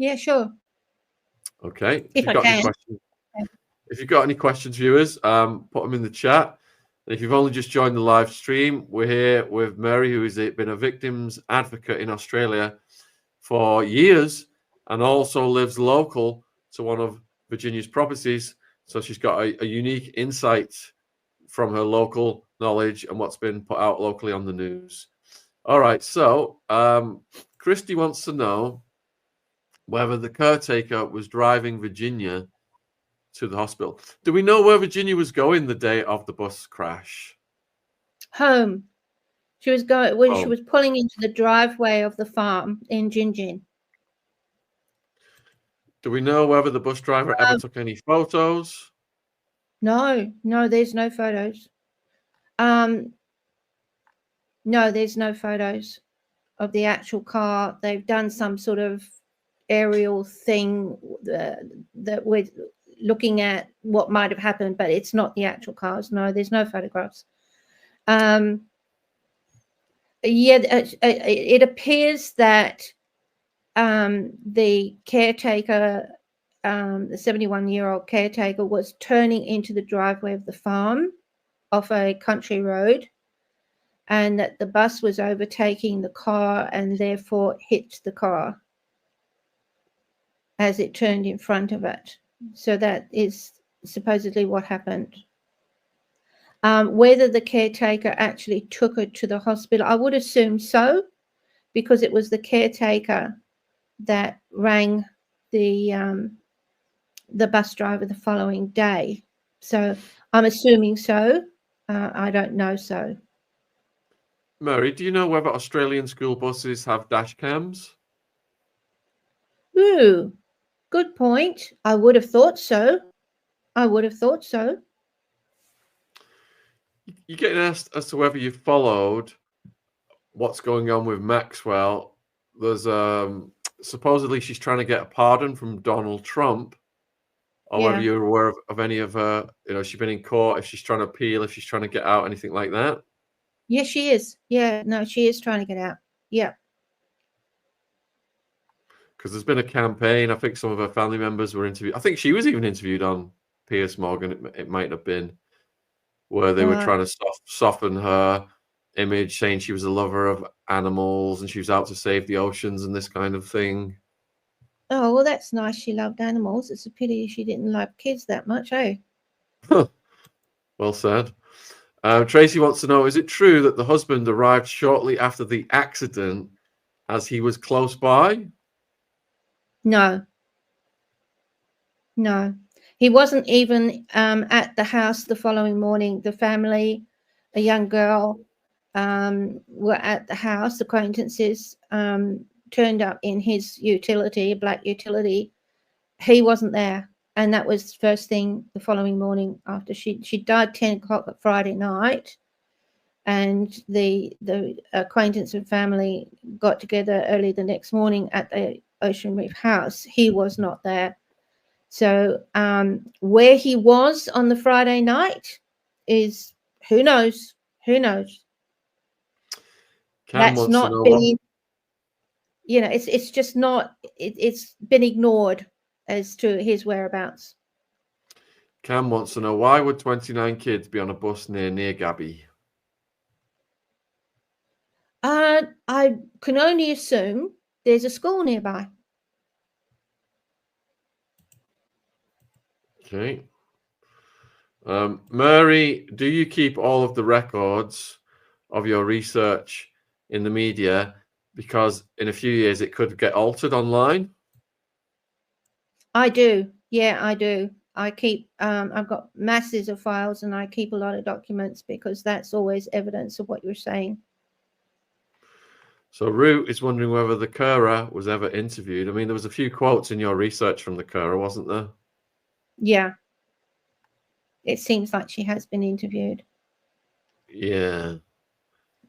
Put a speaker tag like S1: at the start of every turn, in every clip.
S1: Yeah, sure.
S2: Okay.
S1: If I can.
S2: If you've got any questions, viewers, put them in the chat. And if you've only just joined the live stream, we're here with Mary, who has been a victims advocate in Australia for years and also lives local to one of Virginia's properties. So she's got a unique insight from her local knowledge and what's been put out locally on the news. All right. So Christy wants to know whether the caretaker was driving Virginia to the hospital. Do we know where Virginia was going the day of the bus crash?
S1: Home. She was going when she was pulling into the driveway of the farm in Gin.
S2: Do we know whether the bus driver ever took any photos?
S1: No, there's no photos. No, there's no photos of the actual car. They've done some sort of aerial thing that we're looking at what might have happened, but it's not the actual cars. No, there's no photographs. Yeah, it appears that the caretaker, the 71-year-old caretaker, was turning into the driveway of the farm off a country road, and that the bus was overtaking the car and therefore hit the car as it turned in front of it. So that is supposedly what happened. Whether the caretaker actually took her to the hospital, I would assume so, because it was the caretaker that rang the bus driver the following day. So I'm assuming so. I don't know so.
S2: Mary, do you know whether Australian school buses have dash cams?
S1: Ooh, good point. I would have thought so.
S2: You're getting asked as to whether you followed what's going on with Maxwell. There's supposedly she's trying to get a pardon from Donald Trump, or whether you're aware of any of her, she's been in court, if she's trying to appeal, if she's trying to get out, anything like that.
S1: Yes, she is. Yeah, no, she is trying to get out. Yeah.
S2: Because there's been a campaign. I think some of her family members were interviewed. I think she was even interviewed on Piers Morgan. It might have been, where they were trying to soften her image, saying she was a lover of animals and she was out to save the oceans and this kind of thing.
S1: Oh, well, that's nice. She loved animals. It's a pity she didn't love kids that much, eh?
S2: Well said. Tracy wants to know, is it true that the husband arrived shortly after the accident as he was close by?
S1: No. He wasn't even at the house the following morning. The family, a young girl, were at the house. Acquaintances turned up in his utility, a black utility. He wasn't there. And that was first thing the following morning after she died 10 o'clock at Friday night. And the acquaintance and family got together early the next morning at the Ocean Reef house. He was not there. So where he was on the Friday night is who knows? That's not been, it's just not, it's been ignored as to his whereabouts.
S2: Cam wants to know, why would 29 kids be on a bus near Gabby?
S1: I can only assume there's a school nearby.
S2: Okay. Mary, do you keep all of the records of your research in the media? Because in a few years it could get altered online.
S1: I do. Yeah, I do. I keep, I've got masses of files and I keep a lot of documents because that's always evidence of what you're saying.
S2: So Root is wondering whether the carer was ever interviewed. I mean, there was a few quotes in your research from the carer, wasn't there?
S1: Yeah. It seems like she has been interviewed.
S2: Yeah.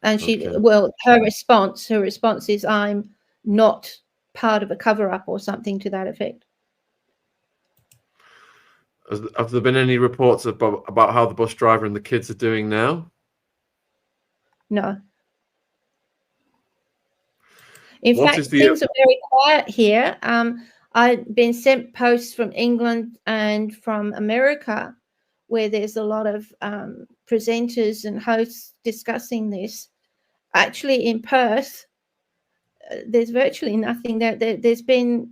S1: And she, well, her response is, I'm not part of a cover-up or something to that effect.
S2: Have there been any reports about how the bus driver and the kids are doing now?
S1: No. In fact, things are very quiet here. I've been sent posts from England and from America where there's a lot of presenters and hosts discussing this. Actually, in Perth, there's virtually nothing there. There's been,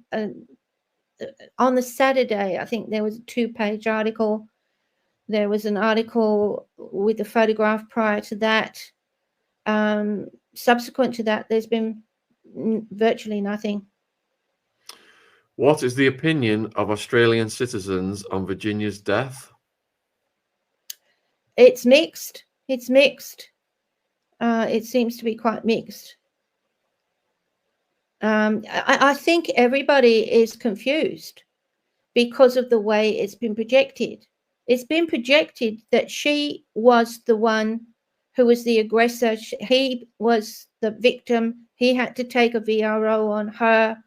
S1: on the Saturday, I think there was a 2-page article. There was an article with a photograph prior to that. Subsequent to that, there's been virtually nothing.
S2: What is the opinion of Australian citizens on Virginia's death?
S1: It's mixed. It's mixed. It seems to be quite mixed. I think everybody is confused because of the way it's been projected. It's been projected that she was the one who was the aggressor. He was the victim. He had to take a VRO on her.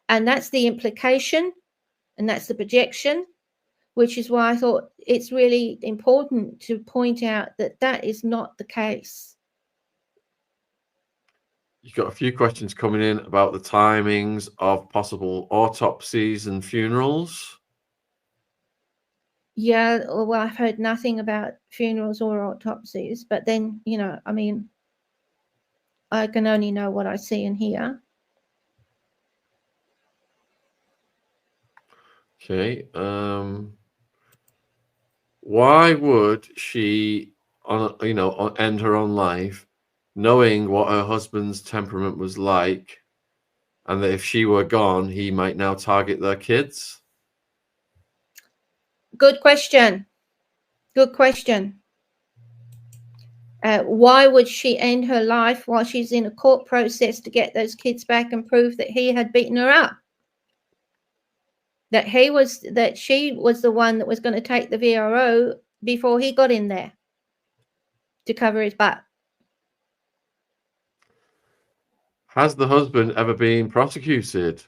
S1: And that's the implication, and that's the projection, which is why I thought it's really important to point out that that is not the case.
S2: You've got a few questions coming in about the timings of possible autopsies and funerals.
S1: Yeah, well, I've heard nothing about funerals or autopsies, but then, you know, I mean, I can only know what I see and hear.
S2: Okay. Why would she, end her own life, knowing what her husband's temperament was like, and that if she were gone, he might now target their kids?
S1: Good question. Good question. Why would she end her life while she's in a court process to get those kids back and prove that he had beaten her up? That she was the one that was going to take the VRO before he got in there to cover his butt.
S2: Has the husband ever been prosecuted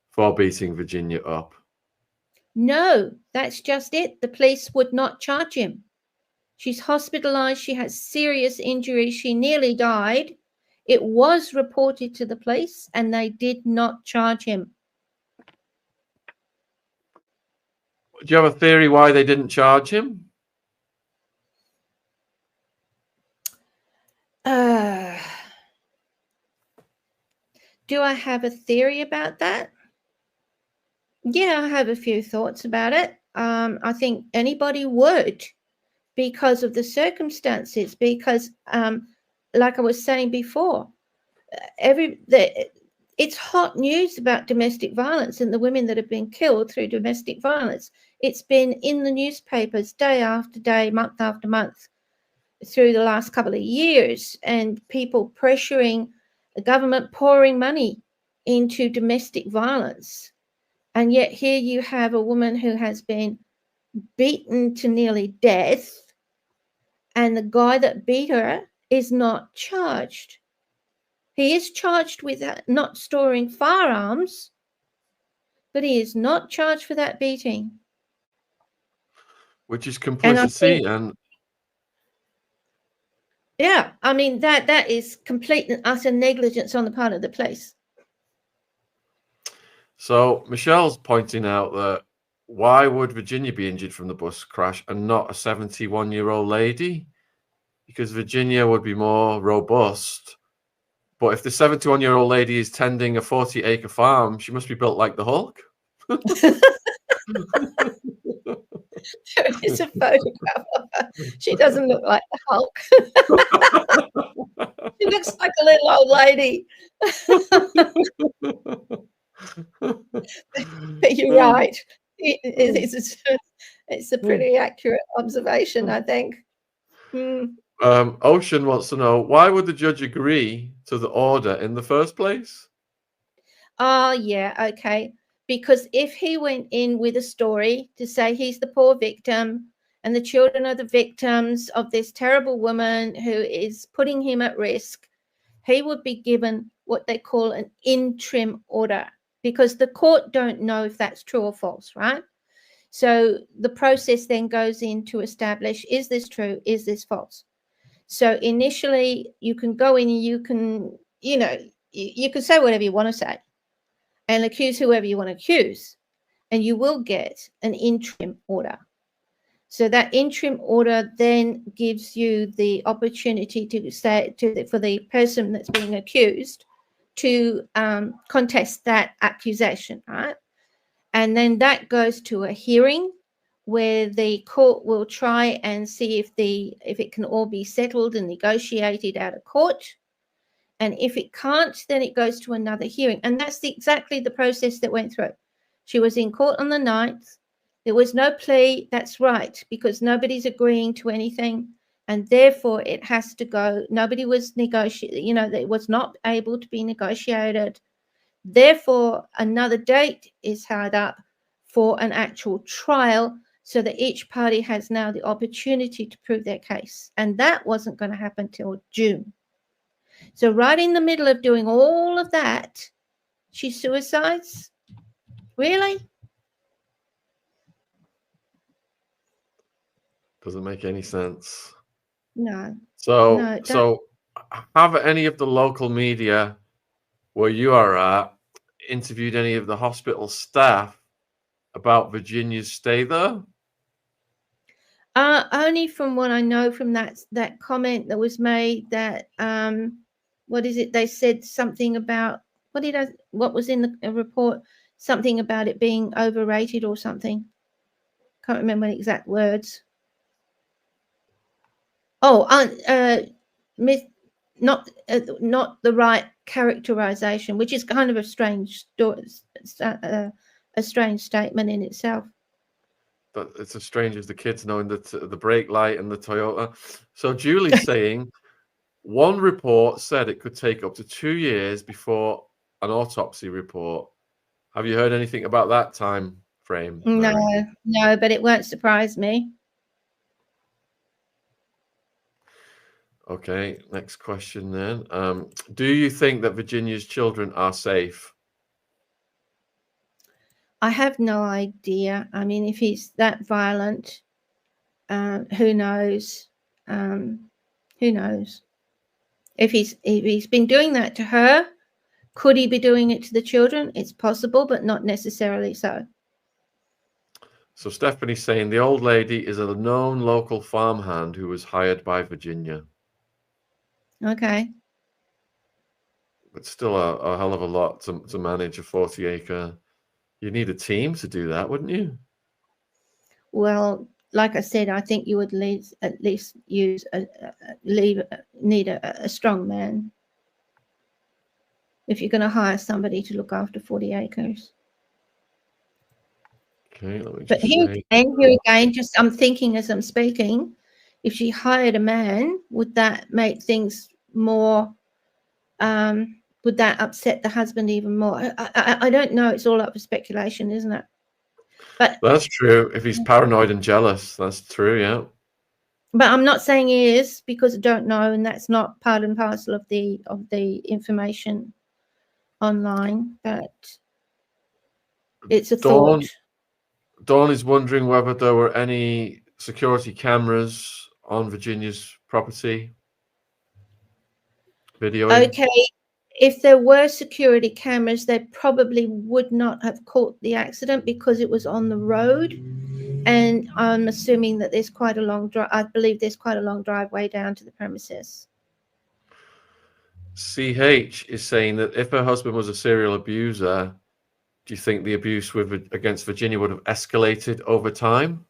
S2: for beating Virginia up?
S1: No, that's just it. The police would not charge him. She's hospitalized. She has serious injuries. She nearly died. It was reported to the police and they did not charge him.
S2: Do you have a theory why they didn't charge him?
S1: Do I have a theory about that? Yeah, I have a few thoughts about it. I think anybody would, because of the circumstances, because like I was saying before, it's hot news about domestic violence and the women that have been killed through domestic violence. It's been in the newspapers day after day, month after month through the last couple of years, and people pressuring the government, pouring money into domestic violence. And yet here you have a woman who has been beaten to nearly death, and the guy that beat her is not charged. He is charged with not storing firearms, but he is not charged for that beating.
S2: Which is complicity and
S1: yeah, I mean, that is complete and utter negligence on the part of the police.
S2: So Michelle's pointing out that why would Virginia be injured from the bus crash and not a 71-year-old lady? Because Virginia would be more robust. But if the 71-year-old lady is tending a 40-acre farm, she must be built like the Hulk.
S1: There is a photograph of her. She doesn't look like the Hulk. She looks like a little old lady. But you're right. It's a pretty accurate observation, I think.
S2: Ocean wants to know, why would the judge agree to the order in the first place?
S1: Oh, yeah, okay. Because if he went in with a story to say he's the poor victim and the children are the victims of this terrible woman who is putting him at risk, he would be given what they call an interim order, because the court don't know if that's true or false, right? So the process then goes in to establish, is this true? Is this false? So initially you can go in and you can, you can say whatever you want to say. and accuse whoever you want to accuse, and you will get an interim order. So that interim order then gives you the opportunity to say for the person that's being accused to contest that accusation, right? And then that goes to a hearing where the court will try and see if it can all be settled and negotiated out of court. And if it can't, then it goes to another hearing. And that's exactly the process that went through. She was in court on the 9th. There was no plea. That's right, because nobody's agreeing to anything. And therefore, it has to go. Nobody was negotiating, it was not able to be negotiated. Therefore, another date is held up for an actual trial so that each party has now the opportunity to prove their case. And that wasn't going to happen till June. So right in the middle of doing all of that, she suicides? Really?
S2: Doesn't make any sense.
S1: No.
S2: So have any of the local media where you are at interviewed any of the hospital staff about Virginia's stay there?
S1: Only from what I know from that comment that was made that what is it? They said something about what was in the report, something about it being overrated or something. Can't remember the exact words. Oh, not the right characterization, which is kind of a strange statement in itself.
S2: But it's as strange as the kids knowing that the brake light and the Toyota. So Julie's saying one report said it could take up to 2 years before an autopsy report. Have you heard anything about that time frame? Mary?
S1: No, but it won't surprise me.
S2: Okay, next question then. Do you think that Virginia's children are safe?
S1: I have no idea. I mean, if he's that violent, who knows? Who knows? If he's been doing that to her, could he be doing it to the children? It's possible, but not necessarily so.
S2: So Stephanie's saying the old lady is a known local farmhand who was hired by Virginia.
S1: Okay.
S2: But still a hell of a lot to manage a 40-acre. You need a team to do that, wouldn't you?
S1: Well, like I said, I think you would at least need a strong man if you're going to hire somebody to look after 40 acres.
S2: Okay, let me
S1: but here again, just I'm thinking as I'm speaking, if she hired a man, would that make things more? Would that upset the husband even more? I don't know. It's all up for speculation, isn't it? But
S2: that's true. If he's paranoid and jealous, that's true. Yeah.
S1: But I'm not saying he is, because I don't know, and that's not part and parcel of the information online. But it's a thought.
S2: Dawn is wondering whether there were any security cameras on Virginia's property. Videoing.
S1: Okay, if there were security cameras, they probably would not have caught the accident because it was on the road. And I'm assuming that there's quite a long drive. I believe there's quite a long driveway down to the premises.
S2: CH is saying that if her husband was a serial abuser, do you think the abuse against Virginia would have escalated over time?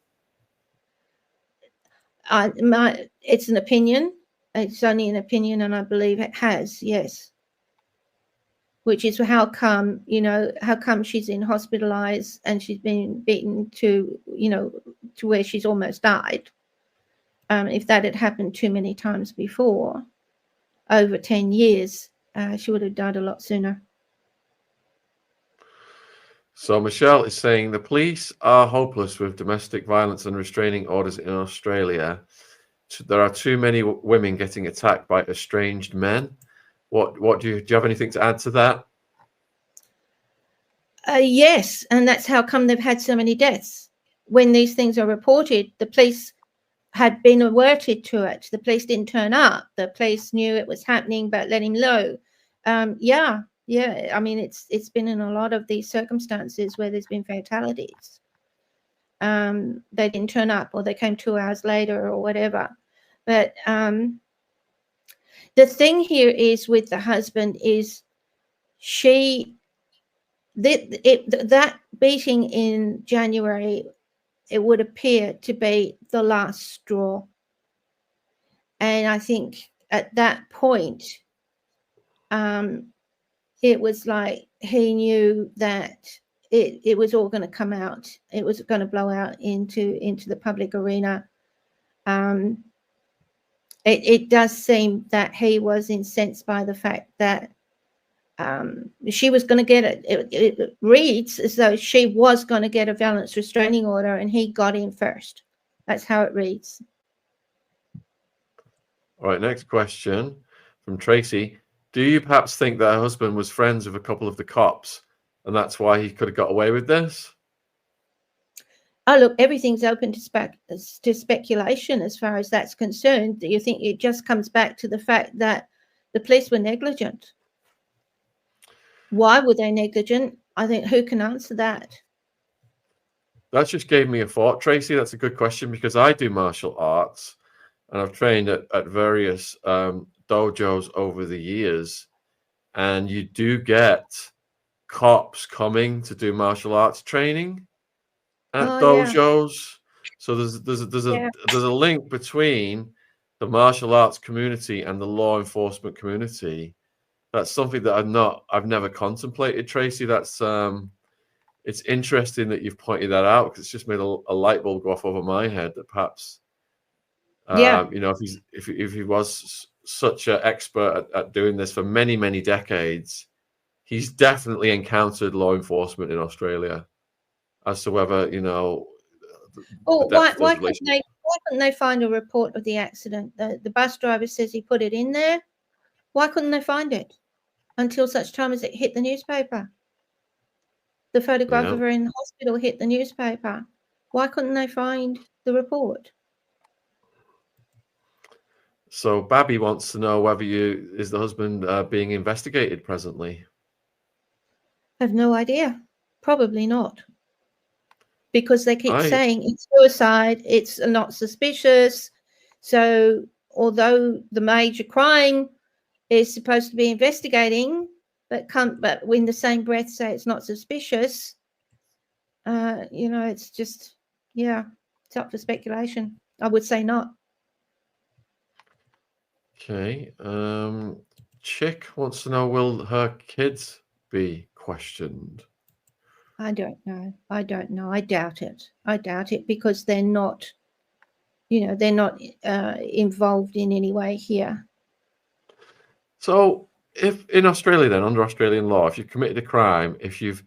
S1: It's an opinion. It's only an opinion, and I believe it has, yes. Which is how come she's in hospitalized and she's been beaten to where she's almost died. If that had happened too many times before, over 10 years, she would have died a lot sooner.
S2: So Michelle is saying the police are hopeless with domestic violence and restraining orders in Australia. There are too many women getting attacked by estranged men. What do you have anything to add to that?
S1: Yes, and that's how come they've had so many deaths. When these things are reported, the police had been alerted to it. The police didn't turn up. The police knew it was happening, but let him know. Yeah, Yeah, I mean, it's been in a lot of these circumstances where there's been fatalities. They didn't turn up, or they came 2 hours later, or whatever. But the thing here is with the husband is that beating in January, it would appear to be the last straw. And I think at that point, it was like he knew that it was all going to come out. It was going to blow out into the public arena. It does seem that he was incensed by the fact that she was going to get it. It reads as though she was going to get a valence restraining order, and he got in first. That's how it reads.
S2: All right, next question from Tracy. Do you perhaps think that her husband was friends with a couple of the cops, and that's why he could have got away with this?
S1: Oh, look, everything's open to speculation as far as that's concerned. Do you think it just comes back to the fact that the police were negligent? Why were they negligent? I think who can answer that?
S2: That just gave me a thought, Tracy. That's a good question, because I do martial arts and I've trained at various dojos over the years, and you do get cops coming to do martial arts training at dojos. Yeah. So there's a link between the martial arts community and the law enforcement community. That's something that I've never contemplated, Tracy. That's it's interesting that you've pointed that out, because it's just made a light bulb go off over my head that perhaps you know, if he was such an expert at doing this for many decades, he's definitely encountered law enforcement in Australia. As to whether, you know,
S1: why couldn't they find a report of the accident? The bus driver says he put it in there. Why couldn't they find it until such time as it hit the newspaper? The photograph of her in the hospital hit the newspaper. Why couldn't they find the report?
S2: So Babby wants to know whether is the husband being investigated presently?
S1: I have no idea. Probably not. Because they keep saying it's suicide, it's not suspicious. So although the major crime is supposed to be investigating, but in the same breath say it's not suspicious, you know, it's just, it's up for speculation. I would say not.
S2: Okay. Chick wants to know, will her kids be questioned?
S1: I don't know. I doubt it because they're not, you know, they're not involved in any way here.
S2: So if in Australia then, under Australian law, if you've committed a crime, if you've,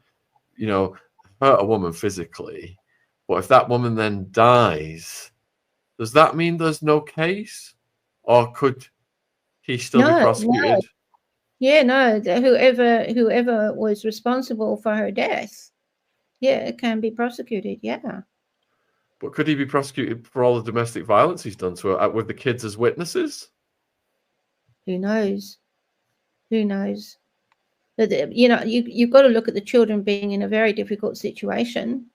S2: you know, hurt a woman physically, but if that woman then dies, does that mean there's no case? Or could he still be prosecuted?
S1: No. Yeah, no, whoever was responsible for her death, it can be prosecuted,
S2: But could he be prosecuted for all the domestic violence he's done to her with the kids as witnesses?
S1: Who knows? But, you know, you've got to look at the children being in a very difficult situation.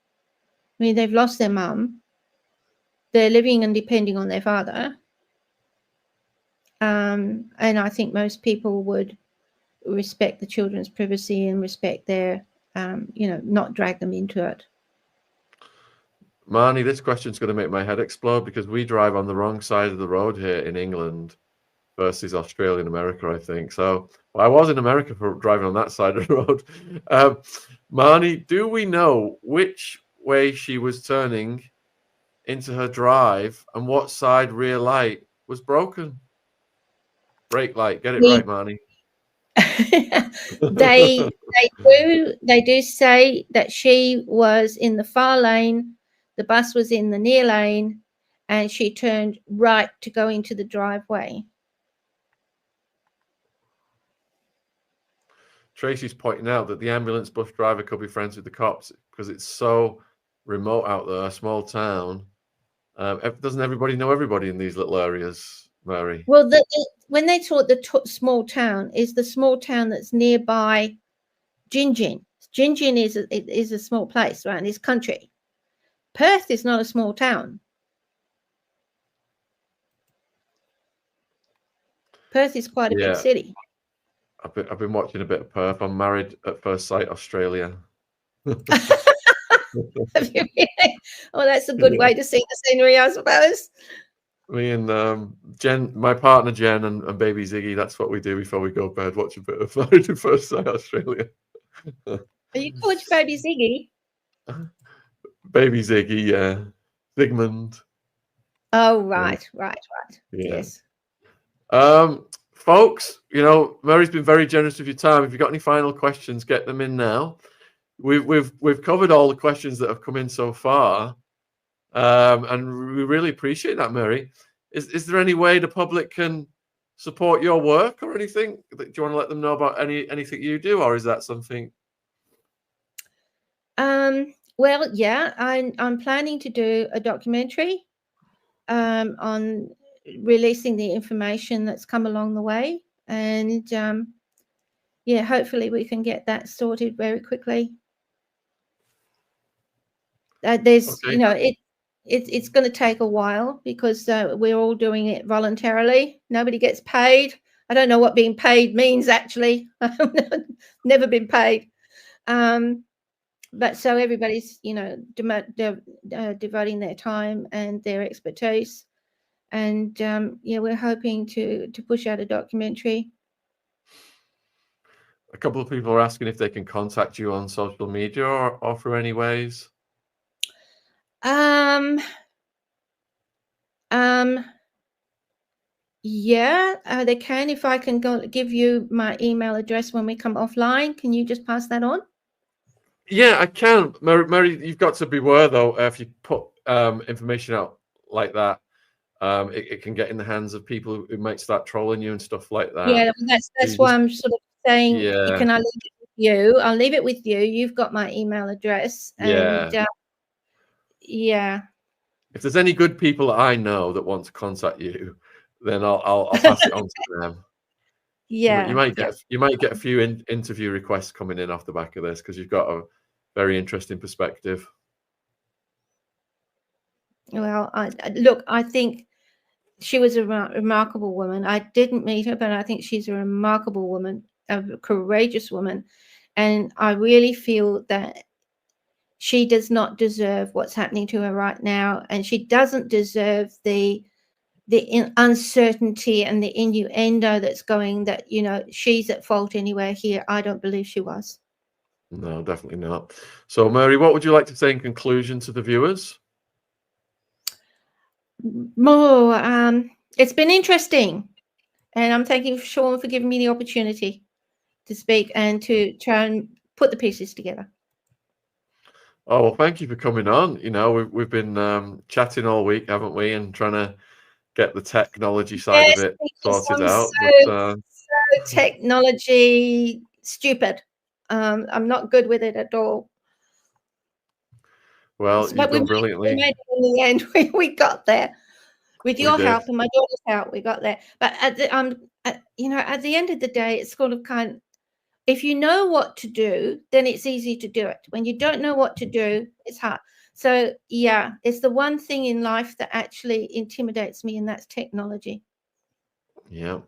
S1: I mean, they've lost their mum. They're living and depending on their father. And I think most people would respect the children's privacy and respect their, you know, not drag them into it.
S2: Marnie, this question's going to make my head explode, because we drive on the wrong side of the road here in England versus Australia and America, I think. So I was in America for driving on that side of the road. Marnie, do we know which way she was turning into her drive and what side rear light was broken? Brake light. Get it right, Marnie.
S1: They do say that she was in the far lane, the bus was in the near lane, and she turned right to go into the driveway.
S2: Tracy's pointing out that the ambulance bus driver could be friends with the cops because it's so remote out there, a small town. Doesn't everybody know everybody in these little areas, Mary?
S1: Well, when they talk the small town, is the small town that's nearby Gingin. Gingin is a small place, right? And it's country. Perth is not a small town. Perth is quite a big city.
S2: I've been watching a bit of Perth. I'm Married at First Sight Australia.
S1: Have you really? Oh, that's a good way to see the scenery, I suppose.
S2: Me and Jen, my partner Jen, and baby Ziggy, that's what we do before we go to bed, watch a bit of Married at First Sight Australia.
S1: Are you called baby Ziggy?
S2: Baby Ziggy, yeah. Zygmunt.
S1: Oh, right.
S2: Yeah.
S1: Yes.
S2: Folks, Mary's been very generous with your time. If you've got any final questions, get them in now. We've covered all the questions that have come in so far. And we really appreciate that, Mary. Is there any way the public can support your work or anything? Do you want to let them know about anything you do, or is that something?
S1: Well, yeah, I'm planning to do a documentary on releasing the information that's come along the way, and yeah, hopefully we can get that sorted very quickly. There's, it's going to take a while because we're all doing it voluntarily. Nobody gets paid. I don't know what being paid means, actually. I've never been paid. But so everybody's, devoting their time and their expertise. And, yeah, we're hoping to push out a documentary.
S2: A couple of people are asking if they can contact you on social media or through any ways.
S1: Yeah, they can. If I can give you my email address when we come offline, can you just pass that on?
S2: Yeah, I can. Mary, you've got to beware though. If you put information out like that, it can get in the hands of people who might start trolling you and stuff like that.
S1: Yeah, that's why I'm sort of saying, can I leave it with you? I'll leave it with you. You've got my email address. And yeah.
S2: If there's any good people that I know that want to contact you, then I'll pass it on to them.
S1: Yeah,
S2: you might get a few interview requests coming in off the back of this because you've got a very interesting perspective.
S1: Well, I think she was a remarkable woman. I didn't meet her, but I think she's a remarkable woman, a courageous woman, and I really feel that she does not deserve what's happening to her right now, and she doesn't deserve the uncertainty and the innuendo that's going, that she's at fault anywhere here. I don't believe she was.
S2: No, definitely not. So Mary, what would you like to say in conclusion to the viewers?
S1: It's been interesting, and I'm thanking Shaun for giving me the opportunity to speak and to try and put the pieces together.
S2: Oh, well, thank you for coming on. We've been chatting all week, haven't we, and trying to get the technology side of it sorted out.
S1: So technology stupid. I'm not good with it at all.
S2: Well, you've done brilliantly.
S1: We made it in the end. We got there with your help and my daughter's help. We got there. But at the end of the day, it's sort of if you know what to do, then it's easy to do it. When you don't know what to do, it's hard. So yeah, it's the one thing in life that actually intimidates me, and that's technology. Yeah.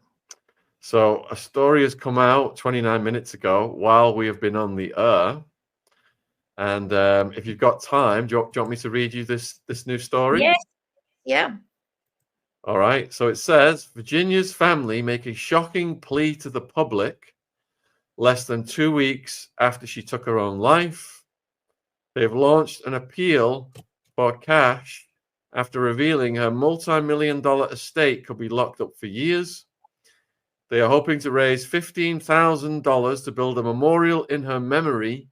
S2: So a story has come out 29 minutes ago while we have been on the air. And if you've got time, do you want me to read you this new story?
S1: Yes. Yeah.
S2: All right. So it says, Virginia's family make a shocking plea to the public less than 2 weeks after she took her own life. They've launched an appeal for cash after revealing her multi-million-dollar estate could be locked up for years. They are hoping to raise $15,000 to build a memorial in her memory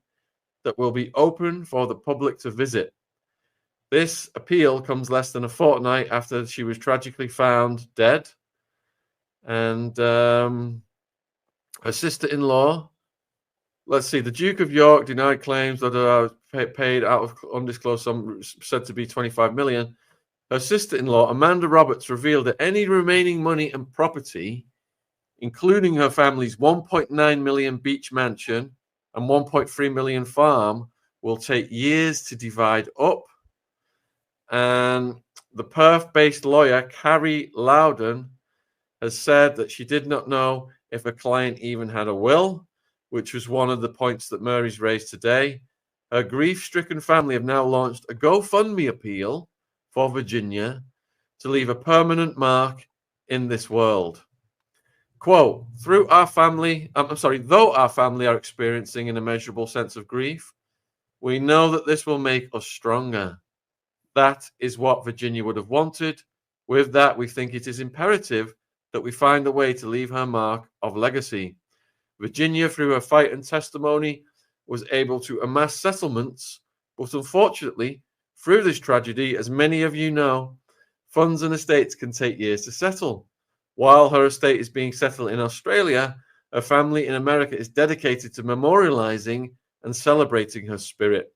S2: that will be open for the public to visit. This appeal comes less than a fortnight after she was tragically found dead. And her sister-in-law, let's see, the Duke of York denied claims that paid out of undisclosed sum said to be $25 million. Her sister-in-law, Amanda Roberts, revealed that any remaining money and property, including her family's $1.9 million beach mansion and 1.3 million farm will take years to divide up. And the Perth-based lawyer, Carrie Loudon, has said that she did not know if a client even had a will, which was one of the points that Mary's raised today. Her grief-stricken family have now launched a GoFundMe appeal for Virginia to leave a permanent mark in this world. Quote, though our family are experiencing an immeasurable sense of grief, we know that this will make us stronger. That is what Virginia would have wanted. With that, we think it is imperative that we find a way to leave her mark of legacy. Virginia, through her fight and testimony, was able to amass settlements, but unfortunately, through this tragedy, as many of you know, funds and estates can take years to settle. While her estate is being settled in Australia, her family in America is dedicated to memorializing and celebrating her spirit.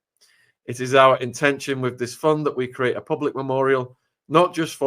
S2: It is our intention with this fund that we create a public memorial, not just for